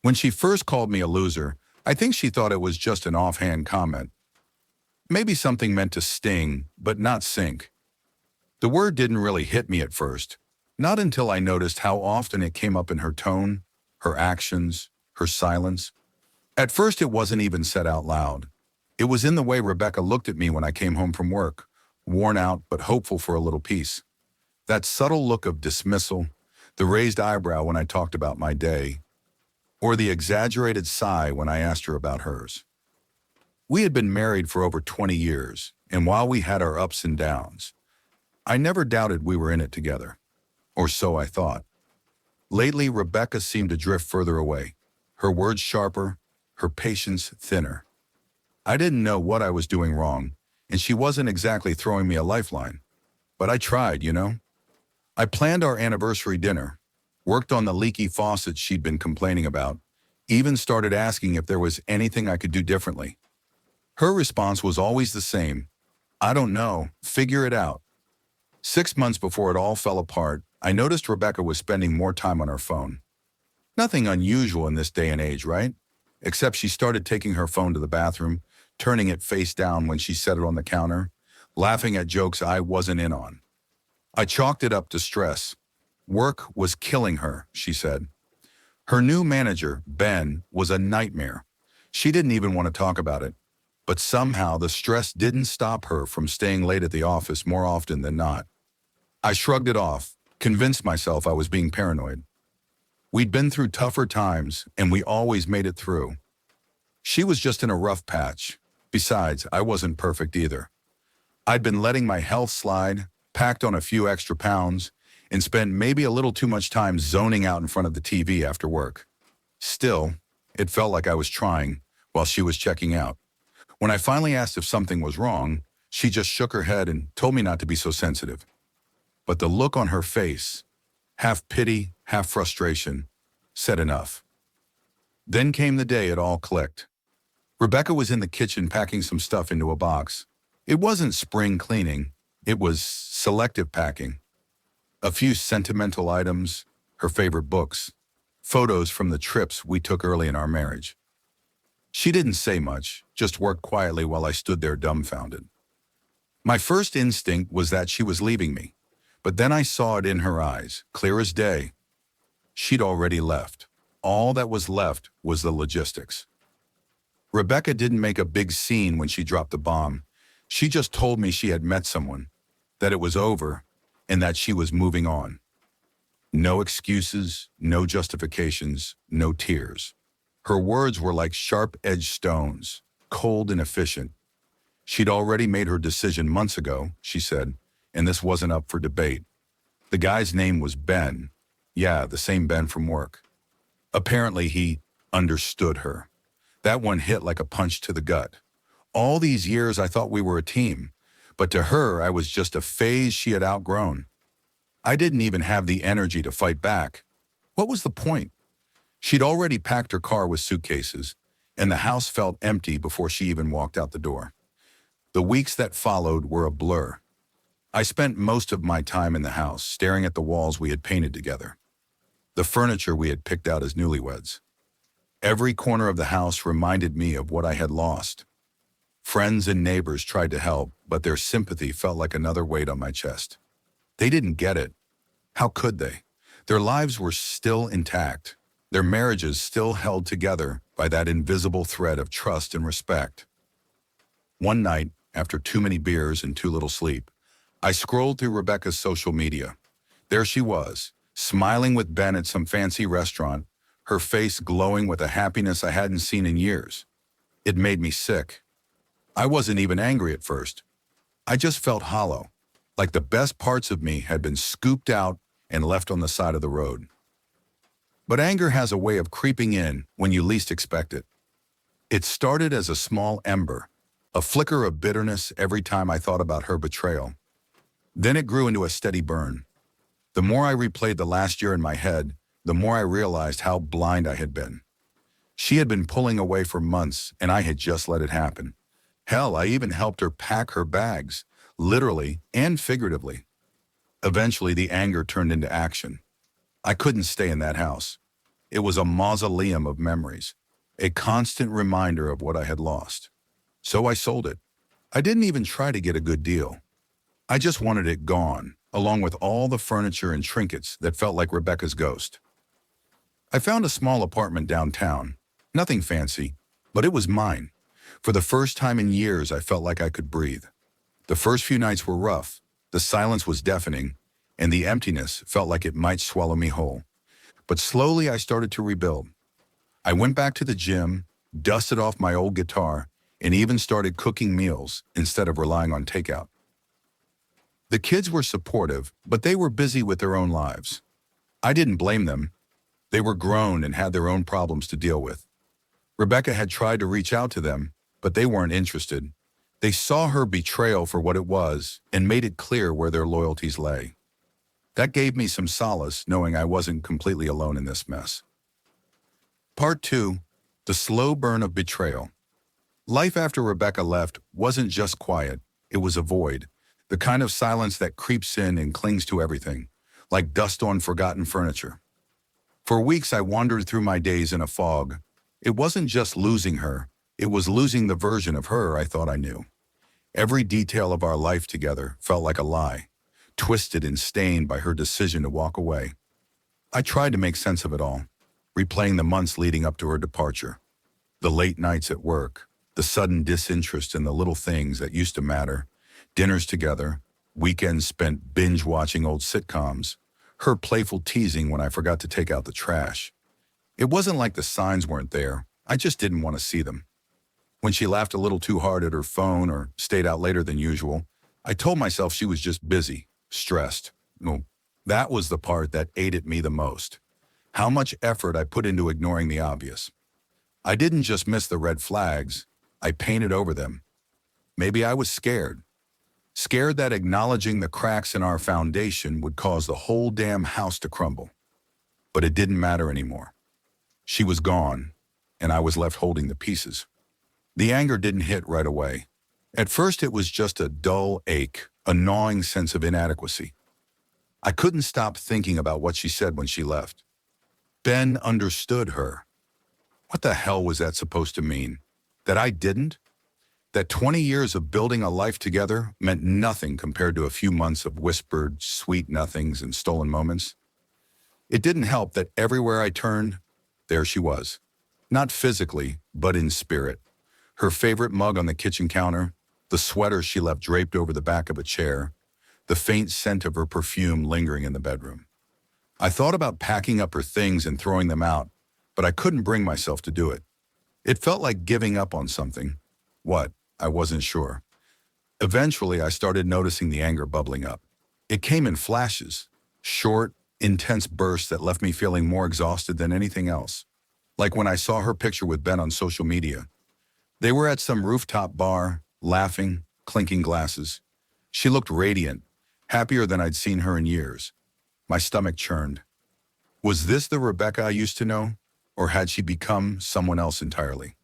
When she first called me a loser, I think she thought it was just an offhand comment. Maybe something meant to sting, but not sink. The word didn't really hit me at first, not until I noticed how often it came up in her tone, her actions, her silence. At first it wasn't even said out loud. It was in the way Rebecca looked at me when I came home from work, worn out but hopeful for a little peace. That subtle look of dismissal, the raised eyebrow when I talked about my day, or the exaggerated sigh when I asked her about hers. We had been married for over 20 years, and while we had our ups and downs, I never doubted we were in it together. Or so I thought. Lately, Rebecca seemed to drift further away, her words sharper, her patience thinner. I didn't know what I was doing wrong, and she wasn't exactly throwing me a lifeline. But I tried. I planned our anniversary dinner, worked on the leaky faucet she'd been complaining about, even started asking if there was anything I could do differently. Her response was always the same: "I don't know, figure it out." 6 months before it all fell apart, I noticed Rebecca was spending more time on her phone. Nothing unusual in this day and age, right? Except she started taking her phone to the bathroom, turning it face down when she set it on the counter, laughing at jokes I wasn't in on. I chalked it up to stress. Work was killing her, she said. Her new manager, Ben, was a nightmare. She didn't even want to talk about it. But somehow the stress didn't stop her from staying late at the office more often than not. I shrugged it off, convinced myself I was being paranoid. We'd been through tougher times, and we always made it through. She was just in a rough patch. Besides, I wasn't perfect either. I'd been letting my health slide, packed on a few extra pounds, and spent maybe a little too much time zoning out in front of the TV after work. Still, it felt like I was trying, while she was checking out. When I finally asked if something was wrong, she just shook her head and told me not to be so sensitive. But the look on her face, half pity, half frustration, said enough. Then came the day it all clicked. Rebecca was in the kitchen packing some stuff into a box. It wasn't spring cleaning, it was selective packing. A few sentimental items, her favorite books, photos from the trips we took early in our marriage. She didn't say much, just worked quietly while I stood there dumbfounded. My first instinct was that she was leaving me, but then I saw it in her eyes, clear as day. She'd already left. All that was left was the logistics. Rebecca didn't make a big scene when she dropped the bomb. She just told me she had met someone, that it was over, and that she was moving on. No excuses, no justifications, no tears. Her words were like sharp-edged stones, cold and efficient. She'd already made her decision months ago, she said, and this wasn't up for debate. The guy's name was Ben. Yeah, the same Ben from work. Apparently he understood her. That one hit like a punch to the gut. All these years I thought we were a team, but to her I was just a phase she had outgrown. I didn't even have the energy to fight back. What was the point? She'd already packed her car with suitcases, and the house felt empty before she even walked out the door. The weeks that followed were a blur. I spent most of my time in the house, staring at the walls we had painted together, the furniture we had picked out as newlyweds. Every corner of the house reminded me of what I had lost. Friends and neighbors tried to help, but their sympathy felt like another weight on my chest. They didn't get it. How could they? Their lives were still intact. Their marriages still held together by that invisible thread of trust and respect. One night, after too many beers and too little sleep, I scrolled through Rebecca's social media. There she was, smiling with Ben at some fancy restaurant, her face glowing with a happiness I hadn't seen in years. It made me sick. I wasn't even angry at first. I just felt hollow, like the best parts of me had been scooped out and left on the side of the road. But anger has a way of creeping in when you least expect it. It started as a small ember, a flicker of bitterness every time I thought about her betrayal. Then it grew into a steady burn. The more I replayed the last year in my head, the more I realized how blind I had been. She had been pulling away for months, and I had just let it happen. Hell, I even helped her pack her bags, literally and figuratively. Eventually, the anger turned into action. I couldn't stay in that house. It was a mausoleum of memories, a constant reminder of what I had lost. So I sold it. I didn't even try to get a good deal. I just wanted it gone, along with all the furniture and trinkets that felt like Rebecca's ghost. I found a small apartment downtown. Nothing fancy, but it was mine. For the first time in years, I felt like I could breathe. The first few nights were rough, the silence was deafening, and the emptiness felt like it might swallow me whole. But slowly I started to rebuild. I went back to the gym, dusted off my old guitar, and even started cooking meals instead of relying on takeout. The kids were supportive, but they were busy with their own lives. I didn't blame them. They were grown and had their own problems to deal with. Rebecca had tried to reach out to them, but they weren't interested. They saw her betrayal for what it was and made it clear where their loyalties lay. That gave me some solace knowing I wasn't completely alone in this mess. Part 2. The slow burn of betrayal. Life after Rebecca left wasn't just quiet, it was a void. The kind of silence that creeps in and clings to everything, like dust on forgotten furniture. For weeks I wandered through my days in a fog. It wasn't just losing her, it was losing the version of her I thought I knew. Every detail of our life together felt like a lie, twisted and stained by her decision to walk away. I tried to make sense of it all, replaying the months leading up to her departure. The late nights at work, the sudden disinterest in the little things that used to matter, dinners together, weekends spent binge-watching old sitcoms, her playful teasing when I forgot to take out the trash. It wasn't like the signs weren't there, I just didn't want to see them. When she laughed a little too hard at her phone or stayed out later than usual, I told myself she was just busy, stressed. Well, that was the part that ate at me the most. How much effort I put into ignoring the obvious. I didn't just miss the red flags, I painted over them. Maybe I was scared. Scared that acknowledging the cracks in our foundation would cause the whole damn house to crumble. But it didn't matter anymore. She was gone, and I was left holding the pieces. The anger didn't hit right away. At first it was just a dull ache, a gnawing sense of inadequacy. I couldn't stop thinking about what she said when she left. Ben understood her. What the hell was that supposed to mean? That I didn't? That 20 years of building a life together meant nothing compared to a few months of whispered, sweet nothings and stolen moments? It didn't help that everywhere I turned, there she was. Not physically, but in spirit. Her favorite mug on the kitchen counter, the sweater she left draped over the back of a chair, the faint scent of her perfume lingering in the bedroom. I thought about packing up her things and throwing them out, but I couldn't bring myself to do it. It felt like giving up on something. What? I wasn't sure. Eventually, I started noticing the anger bubbling up. It came in flashes, short, intense bursts that left me feeling more exhausted than anything else. Like when I saw her picture with Ben on social media. They were at some rooftop bar, laughing, clinking glasses. She looked radiant, happier than I'd seen her in years. My stomach churned. Was this the Rebecca I used to know? Or had she become someone else entirely?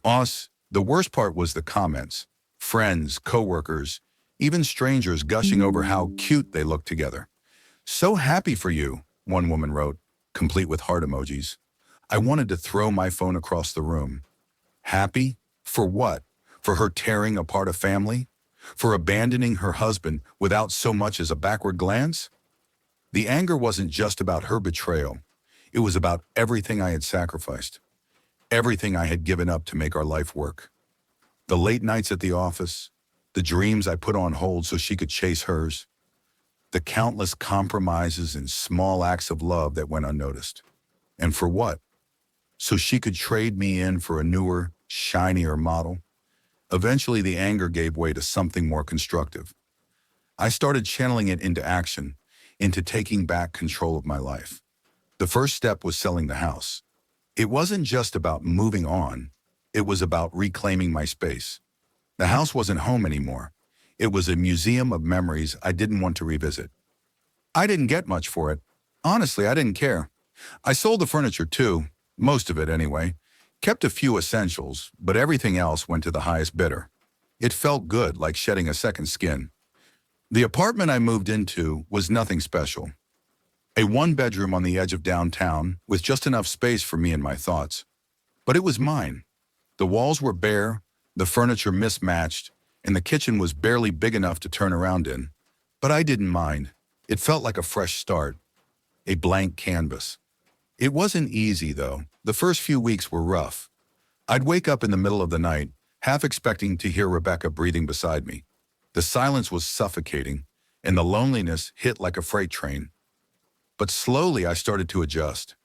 The worst part was the comments. Friends, coworkers, even strangers gushing over how cute they looked together. "So happy for you," one woman wrote, complete with heart emojis. I wanted to throw my phone across the room. Happy? For what? For her tearing apart a family? For abandoning her husband without so much as a backward glance? The anger wasn't just about her betrayal. It was about everything I had sacrificed. Everything I had given up to make our life work. The late nights at the office, the dreams I put on hold so she could chase hers, the countless compromises and small acts of love that went unnoticed. And for what? So she could trade me in for a newer, shinier model. Eventually, the anger gave way to something more constructive. I started channeling it into action, into taking back control of my life. The first step was selling the house. It wasn't just about moving on. It was about reclaiming my space. The house wasn't home anymore. It was a museum of memories I didn't want to revisit. I didn't get much for it. Honestly, I didn't care. I sold the furniture too, most of it anyway. Kept a few essentials, but everything else went to the highest bidder. It felt good, like shedding a second skin. The apartment I moved into was nothing special. A one-bedroom on the edge of downtown with just enough space for me and my thoughts. But it was mine. The walls were bare, the furniture mismatched, and the kitchen was barely big enough to turn around in. But I didn't mind. It felt like a fresh start, a blank canvas. It wasn't easy, though. The first few weeks were rough. I'd wake up in the middle of the night, half expecting to hear Rebecca breathing beside me. The silence was suffocating, and the loneliness hit like a freight train. But slowly I started to adjust.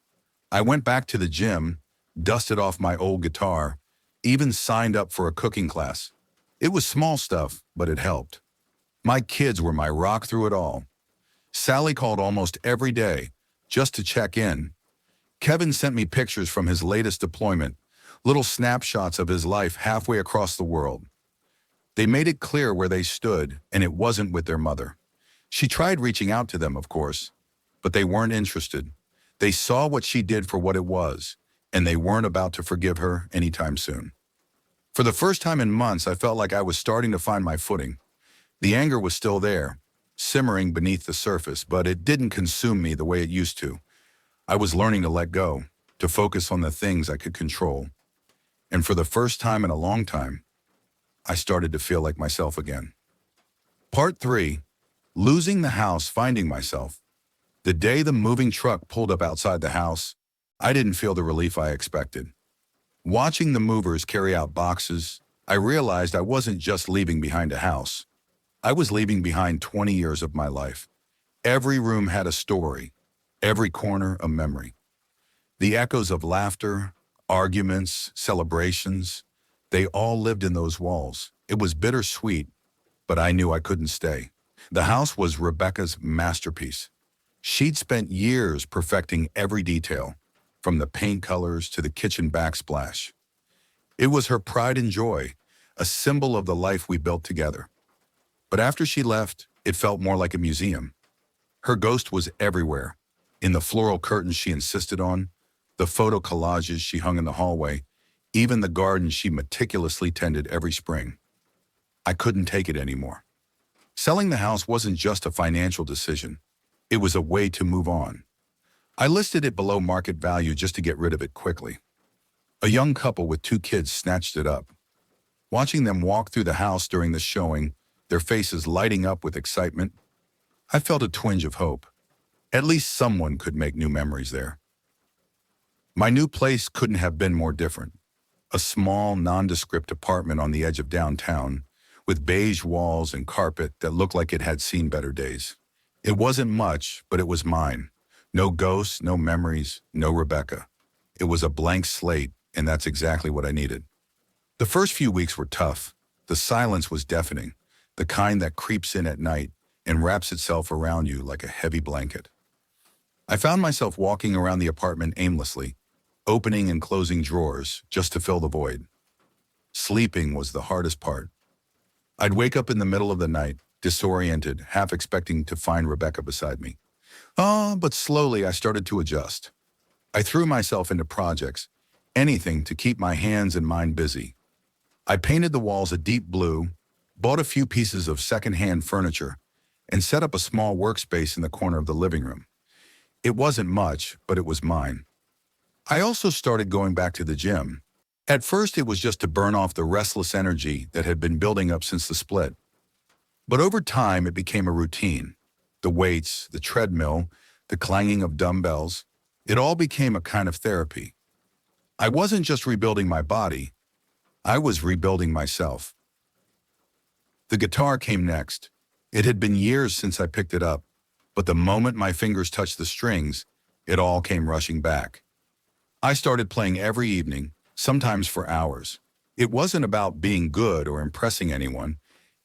I went back to the gym, dusted off my old guitar, even signed up for a cooking class. It was small stuff, but it helped. My kids were my rock through it all. Sally called almost every day, just to check in. Kevin sent me pictures from his latest deployment, little snapshots of his life halfway across the world. They made it clear where they stood, and it wasn't with their mother. She tried reaching out to them, of course, but they weren't interested. They saw what she did for what it was, and they weren't about to forgive her anytime soon. For the first time in months, I felt like I was starting to find my footing. The anger was still there, simmering beneath the surface, but it didn't consume me the way it used to. I was learning to let go, to focus on the things I could control. And for the first time in a long time, I started to feel like myself again. Part 3. Losing the house, finding myself. The day the moving truck pulled up outside the house, I didn't feel the relief I expected. Watching the movers carry out boxes, I realized I wasn't just leaving behind a house. I was leaving behind 20 years of my life. Every room had a story, every corner a memory. The echoes of laughter, arguments, celebrations, they all lived in those walls. It was bittersweet, but I knew I couldn't stay. The house was Rebecca's masterpiece. She'd spent years perfecting every detail, from the paint colors to the kitchen backsplash. It was her pride and joy, a symbol of the life we built together. But after she left, it felt more like a museum. Her ghost was everywhere, in the floral curtains she insisted on, the photo collages she hung in the hallway, even the garden she meticulously tended every spring. I couldn't take it anymore. Selling the house wasn't just a financial decision. It was a way to move on. I listed it below market value just to get rid of it quickly. A young couple with 2 kids snatched it up. Watching them walk through the house during the showing, their faces lighting up with excitement, I felt a twinge of hope. At least someone could make new memories there. My new place couldn't have been more different. A small, nondescript apartment on the edge of downtown, with beige walls and carpet that looked like it had seen better days. It wasn't much, but it was mine. No ghosts, no memories, no Rebecca. It was a blank slate, and that's exactly what I needed. The first few weeks were tough. The silence was deafening, the kind that creeps in at night and wraps itself around you like a heavy blanket. I found myself walking around the apartment aimlessly, opening and closing drawers just to fill the void. Sleeping was the hardest part. I'd wake up in the middle of the night, disoriented, half expecting to find Rebecca beside me. But slowly I started to adjust. I threw myself into projects, anything to keep my hands and mind busy. I painted the walls a deep blue, bought a few pieces of secondhand furniture, and set up a small workspace in the corner of the living room. It wasn't much, but it was mine. I also started going back to the gym. At first, it was just to burn off the restless energy that had been building up since the split. But over time, it became a routine. The weights, the treadmill, the clanging of dumbbells, it all became a kind of therapy. I wasn't just rebuilding my body, I was rebuilding myself. The guitar came next. It had been years since I picked it up, but the moment my fingers touched the strings, it all came rushing back. I started playing every evening, sometimes for hours. It wasn't about being good or impressing anyone.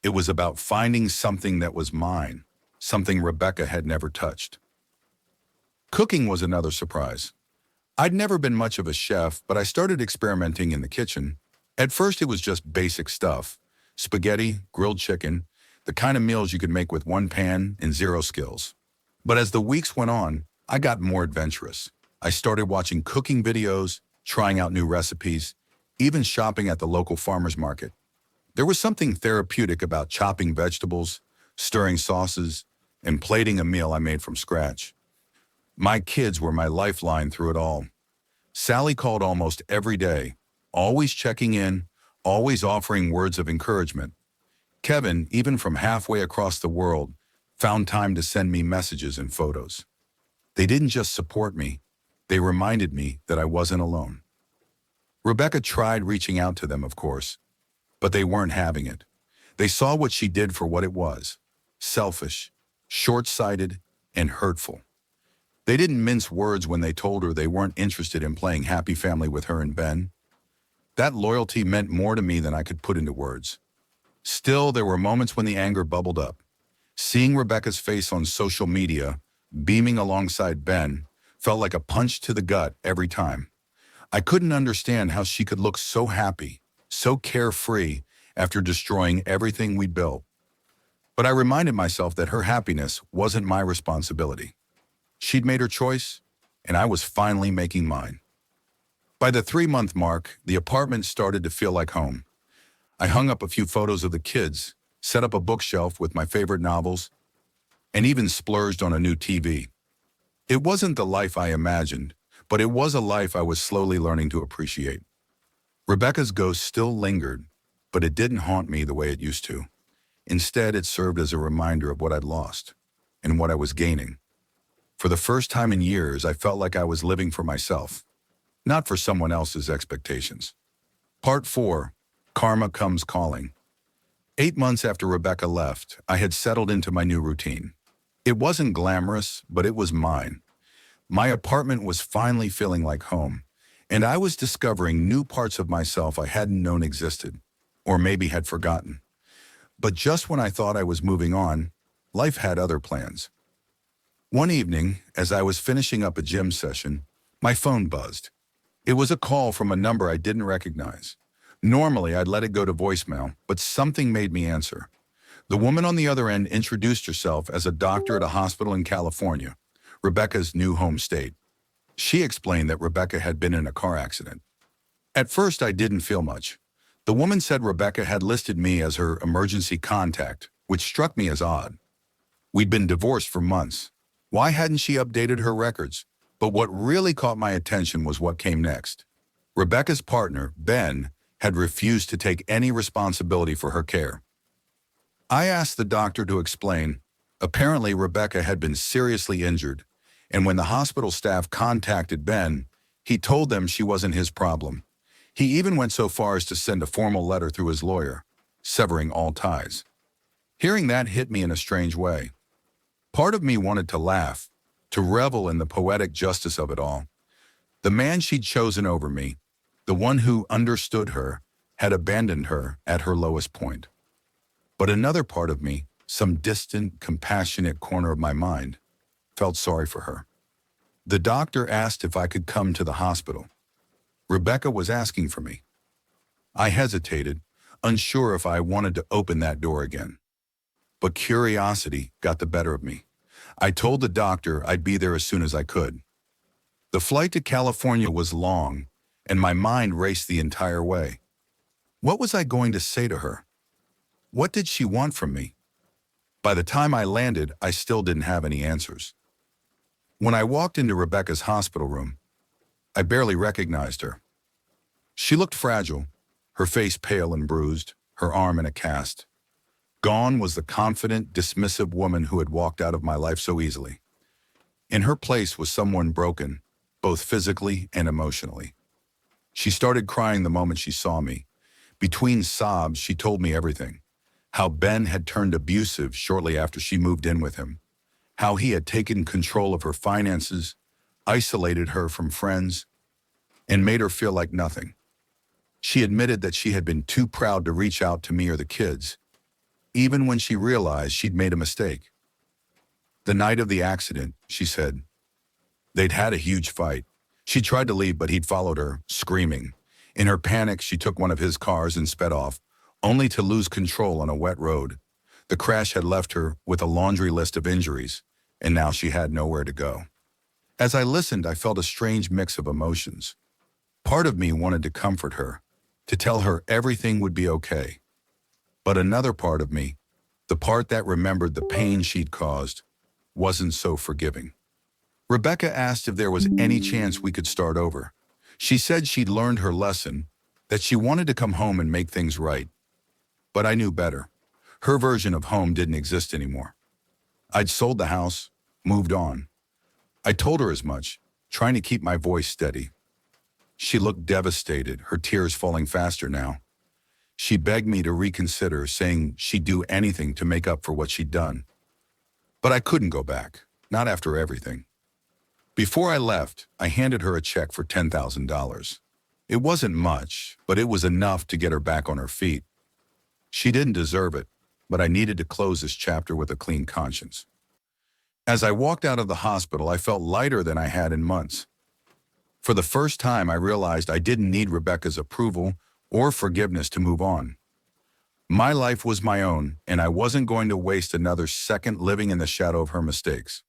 It was about finding something that was mine, something Rebecca had never touched. Cooking was another surprise. I'd never been much of a chef, but I started experimenting in the kitchen. At first, it was just basic stuff: spaghetti, grilled chicken, the kind of meals you could make with one pan and zero skills. But as the weeks went on, I got more adventurous. I started watching cooking videos, trying out new recipes, even shopping at the local farmer's market. There was something therapeutic about chopping vegetables, stirring sauces, and plating a meal I made from scratch. My kids were my lifeline through it all. Sally called almost every day, always checking in, always offering words of encouragement. Kevin, even from halfway across the world, found time to send me messages and photos. They didn't just support me, they reminded me that I wasn't alone. Rebecca tried reaching out to them, of course, but they weren't having it. They saw what she did for what it was: selfish, short-sighted, and hurtful. They didn't mince words when they told her they weren't interested in playing happy family with her and Ben. That loyalty meant more to me than I could put into words. Still, there were moments when the anger bubbled up. Seeing Rebecca's face on social media, beaming alongside Ben, felt like a punch to the gut every time. I couldn't understand how she could look so happy, so carefree, after destroying everything we'd built. But I reminded myself that her happiness wasn't my responsibility. She'd made her choice, and I was finally making mine. By the 3-month mark, the apartment started to feel like home. I hung up a few photos of the kids, set up a bookshelf with my favorite novels, and even splurged on a new TV. It wasn't the life I imagined, but it was a life I was slowly learning to appreciate. Rebecca's ghost still lingered, but it didn't haunt me the way it used to. Instead, it served as a reminder of what I'd lost and what I was gaining. For the first time in years, I felt like I was living for myself, not for someone else's expectations. Part 4. Karma Comes Calling. 8 months after Rebecca left, I had settled into my new routine. It wasn't glamorous, but it was mine. My apartment was finally feeling like home, and I was discovering new parts of myself I hadn't known existed, or maybe had forgotten. But just when I thought I was moving on, life had other plans. One evening, as I was finishing up a gym session, my phone buzzed. It was a call from a number I didn't recognize. Normally, I'd let it go to voicemail, but something made me answer. The woman on the other end introduced herself as a doctor at a hospital in California, Rebecca's new home state. She explained that Rebecca had been in a car accident. At first, I didn't feel much. The woman said Rebecca had listed me as her emergency contact, which struck me as odd. We'd been divorced for months. Why hadn't she updated her records? But what really caught my attention was what came next. Rebecca's partner, Ben, had refused to take any responsibility for her care. I asked the doctor to explain. Apparently, Rebecca had been seriously injured, and when the hospital staff contacted Ben, he told them she wasn't his problem. He even went so far as to send a formal letter through his lawyer, severing all ties. Hearing that hit me in a strange way. Part of me wanted to laugh, to revel in the poetic justice of it all. The man she'd chosen over me, the one who understood her, had abandoned her at her lowest point. But another part of me, some distant, compassionate corner of my mind, felt sorry for her. The doctor asked if I could come to the hospital. Rebecca was asking for me. I hesitated, unsure if I wanted to open that door again. But curiosity got the better of me. I told the doctor I'd be there as soon as I could. The flight to California was long, and my mind raced the entire way. What was I going to say to her? What did she want from me? By the time I landed, I still didn't have any answers. When I walked into Rebecca's hospital room, I barely recognized her. She looked fragile, her face pale and bruised, her arm in a cast. Gone was the confident, dismissive woman who had walked out of my life so easily. In her place was someone broken, both physically and emotionally. She started crying the moment she saw me. Between sobs, she told me everything. How Ben had turned abusive shortly after she moved in with him. How he had taken control of her finances, isolated her from friends, and made her feel like nothing. She admitted that she had been too proud to reach out to me or the kids, even when she realized she'd made a mistake. The night of the accident, she said, they'd had a huge fight. She tried to leave, but he'd followed her, screaming. In her panic, she took one of his cars and sped off, only to lose control on a wet road. The crash had left her with a laundry list of injuries, and now she had nowhere to go. As I listened, I felt a strange mix of emotions. Part of me wanted to comfort her, to tell her everything would be okay. But another part of me, the part that remembered the pain she'd caused, wasn't so forgiving. Rebecca asked if there was any chance we could start over. She said she'd learned her lesson, that she wanted to come home and make things right. But I knew better. Her version of home didn't exist anymore. I'd sold the house, moved on. I told her as much, trying to keep my voice steady. She looked devastated, her tears falling faster now. She begged me to reconsider, saying she'd do anything to make up for what she'd done. But I couldn't go back, not after everything. Before I left, I handed her a check for $10,000. It wasn't much, but it was enough to get her back on her feet. She didn't deserve it, but I needed to close this chapter with a clean conscience. As I walked out of the hospital, I felt lighter than I had in months. For the first time, I realized I didn't need Rebecca's approval or forgiveness to move on. My life was my own, and I wasn't going to waste another second living in the shadow of her mistakes.